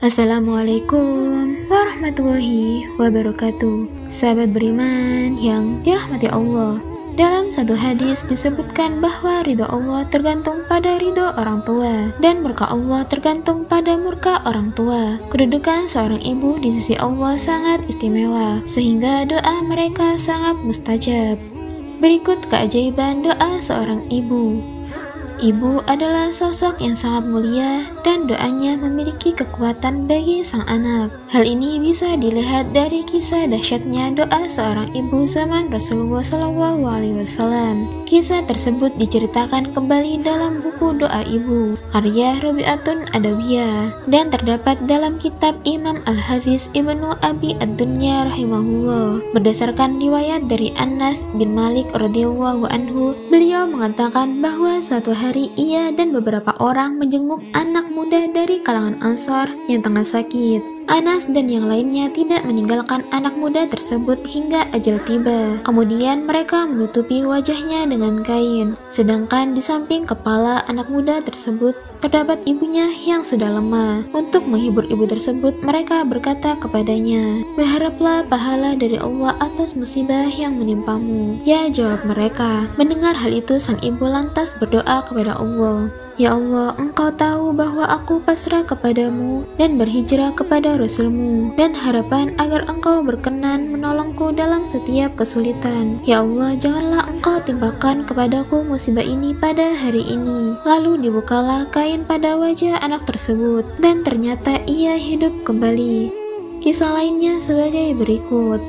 Assalamualaikum warahmatullahi wabarakatuh. Sahabat beriman yang dirahmati Allah, dalam satu hadis disebutkan bahwa ridho Allah tergantung pada ridho orang tua dan murka Allah tergantung pada murka orang tua. Kedudukan seorang ibu di sisi Allah sangat istimewa sehingga doa mereka sangat mustajab. Berikut keajaiban doa seorang ibu. Ibu adalah sosok yang sangat mulia dan doanya memiliki kekuatan bagi sang anak. Hal ini bisa dilihat dari kisah dahsyatnya doa seorang ibu zaman Rasulullah SAW. Kisah tersebut diceritakan kembali dalam buku Doa Ibu karya Rabi'atun Adawiyah dan terdapat dalam kitab Imam Al-Hafiz Ibnu Abi Ad-Dunya rahimahullah. Berdasarkan riwayat dari Anas bin Malik radhiyallahu anhu, beliau mengatakan bahwa suatu hari ia dan beberapa orang menjenguk anak muda dari kalangan Ansor yang tengah sakit. Anas dan yang lainnya tidak meninggalkan anak muda tersebut hingga ajal tiba. Kemudian mereka menutupi wajahnya dengan kain. Sedangkan di samping kepala anak muda tersebut terdapat ibunya yang sudah lemah. Untuk menghibur ibu tersebut, mereka berkata kepadanya, "Berharaplah pahala dari Allah atas musibah yang menimpamu." Ya, jawab mereka. Mendengar hal itu, sang ibu lantas berdoa kepada Allah, "Ya Allah, Engkau tahu bahwa aku pasrah kepadamu dan berhijrah kepada Rasul-Mu, dan harapan agar Engkau berkenan menolongku dalam setiap kesulitan. Ya Allah, janganlah Engkau timpakan kepadaku musibah ini pada hari ini." Lalu dibukalah kain pada wajah anak tersebut, dan ternyata ia hidup kembali. Kisah lainnya sebagai berikut.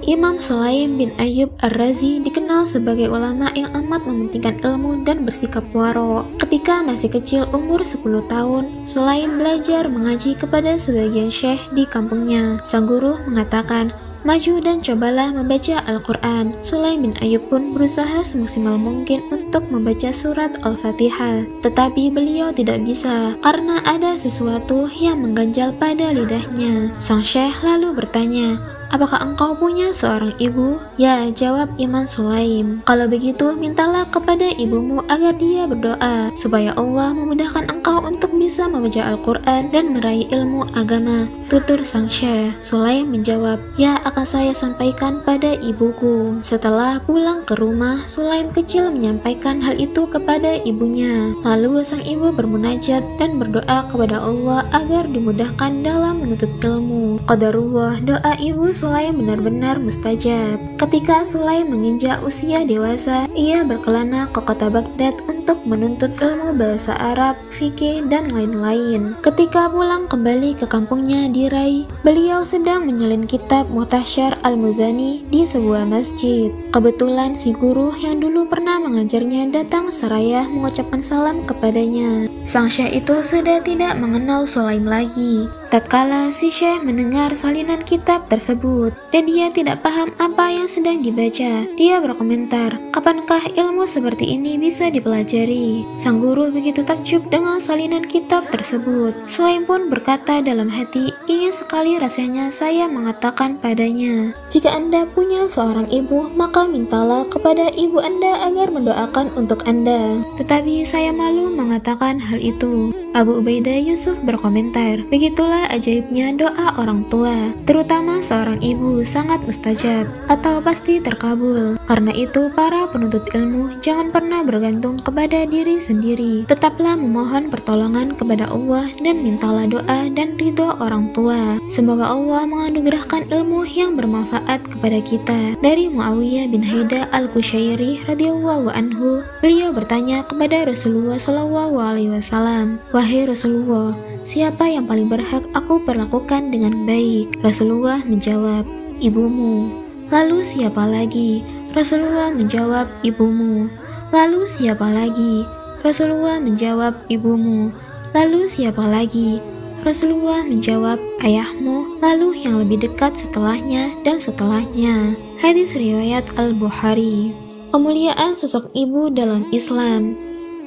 Imam Sulaim bin Ayyub Ar-Razi dikenal sebagai ulama yang amat mementingkan ilmu dan bersikap waro. Ketika masih kecil umur 10 tahun, Sulaim belajar mengaji kepada sebagian syekh di kampungnya. Sang guru mengatakan, "Maju dan cobalah membaca Al-Quran." Sulaim bin Ayyub pun berusaha semaksimal mungkin untuk membaca surat Al-Fatihah. Tetapi beliau tidak bisa karena ada sesuatu yang mengganjal pada lidahnya. Sang syekh lalu bertanya, "Apakah engkau punya seorang ibu?" "Ya," jawab Imam Sulaim. "Kalau begitu, mintalah kepada ibumu agar dia berdoa supaya Allah memudahkan engkau untuk bisa membaca Al-Quran dan meraih ilmu agama," tutur sang syekh. Sulaim menjawab, "Ya, akan saya sampaikan pada ibuku." Setelah pulang ke rumah, Sulaim kecil menyampaikan hal itu kepada ibunya. Lalu sang ibu bermunajat dan berdoa kepada Allah agar dimudahkan dalam menuntut ilmu. Qadarullah, doa ibu Sulaim benar-benar mustajab. Ketika Sulaim menginjak usia dewasa, ia berkelana ke kota Baghdad untuk menuntut ilmu bahasa Arab, fikih, dan lain-lain. Ketika pulang kembali ke kampungnya di Rai, beliau sedang menyalin kitab Muhtasyar Al-Muzani di sebuah masjid. Kebetulan si guru yang dulu pernah mengajarnya datang seraya mengucapkan salam kepadanya. Sang syekh itu sudah tidak mengenal Sulaim lagi. Tatkala si syekh mendengar salinan kitab tersebut dan dia tidak paham apa yang sedang dibaca, dia berkomentar, "Kapankah ilmu seperti ini bisa dipelajari?" Sang guru begitu takjub dengan salinan kitab tersebut. Sulaim pun berkata dalam hati, "Ingin sekali rasanya saya mengatakan padanya, jika Anda punya seorang ibu, maka mintalah kepada ibu Anda agar mendoakan untuk Anda. Tetapi saya malu mengatakan hal itu." Abu Ubaidah Yusuf berkomentar, "Begitulah ajaibnya doa orang tua, terutama seorang ibu, sangat mustajab atau pasti terkabul. Karena itu para penuntut ilmu jangan pernah bergantung kepada diri sendiri. Tetaplah memohon pertolongan kepada Allah dan mintalah doa dan ridho orang tua. Semoga Allah menganugerahkan ilmu yang bermanfaat kepada kita." Dari Muawiyah bin Haidah Al-Qushairi radhiyallahu anhu, beliau bertanya kepada Rasulullah SAW, "Wahai Rasulullah, siapa yang paling berhak aku perlakukan dengan baik?" Rasulullah menjawab, "Ibumu." "Lalu siapa lagi?" Rasulullah menjawab, "Ibumu." "Lalu siapa lagi?" Rasulullah menjawab, "Ibumu." "Lalu siapa lagi?" Rasulullah menjawab, "Ayahmu." Lalu yang lebih dekat setelahnya dan setelahnya. Hadis riwayat Al-Bukhari. Kemuliaan sosok ibu dalam Islam.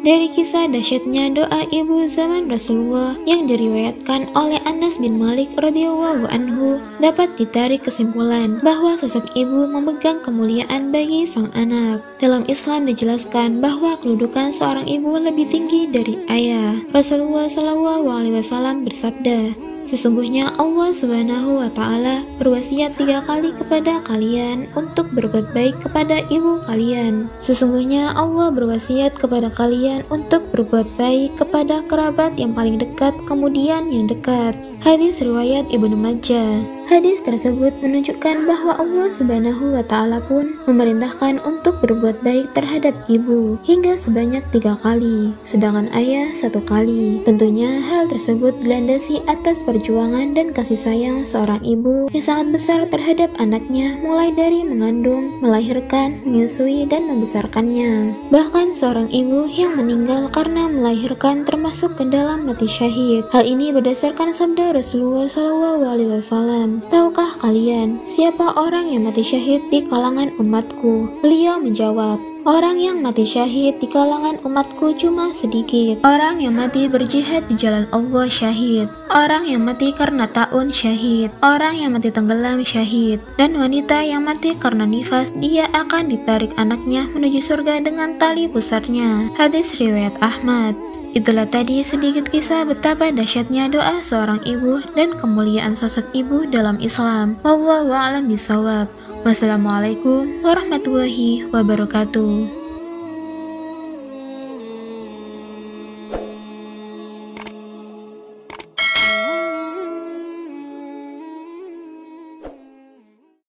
Dari kisah dahsyatnya doa ibu zaman Rasulullah yang diriwayatkan oleh Anas bin Malik radhiyallahu anhu, dapat ditarik kesimpulan bahwa sosok ibu memegang kemuliaan bagi sang anak. Dalam Islam dijelaskan bahwa kedudukan seorang ibu lebih tinggi dari ayah. Rasulullah SAW bersabda, Sesungguhnya Allah Subhanahu wa Ta'ala berwasiat 3 kali kepada kalian untuk berbuat baik kepada ibu kalian. Sesungguhnya Allah berwasiat kepada kalian untuk berbuat baik kepada kerabat yang paling dekat, kemudian yang dekat. Hadis riwayat Ibnu Majah. Hadis tersebut menunjukkan bahwa Allah Subhanahu wa Ta'ala pun memerintahkan untuk berbuat baik terhadap ibu hingga sebanyak 3 kali, sedangkan ayah 1 kali. Tentunya hal tersebut dilandasi atas perjuangan dan kasih sayang seorang ibu yang sangat besar terhadap anaknya, mulai dari mengandung, melahirkan, menyusui, dan membesarkannya. Bahkan seorang ibu yang meninggal karena melahirkan termasuk ke dalam mati syahid. Hal ini berdasarkan sabda Rasulullah SAW. Tahukah kalian siapa orang yang mati syahid di kalangan umatku? Beliau menjawab, orang yang mati syahid di kalangan umatku cuma sedikit. Orang yang mati berjihad di jalan Allah syahid. Orang yang mati karena taun syahid. Orang yang mati tenggelam syahid. Dan wanita yang mati karena nifas, dia akan ditarik anaknya menuju surga dengan tali pusarnya. Hadis riwayat Ahmad. Itulah tadi sedikit kisah betapa dahsyatnya doa seorang ibu dan kemuliaan sosok ibu dalam Islam. Wallahu a'lam bishawab. Wassalamualaikum warahmatullahi wabarakatuh.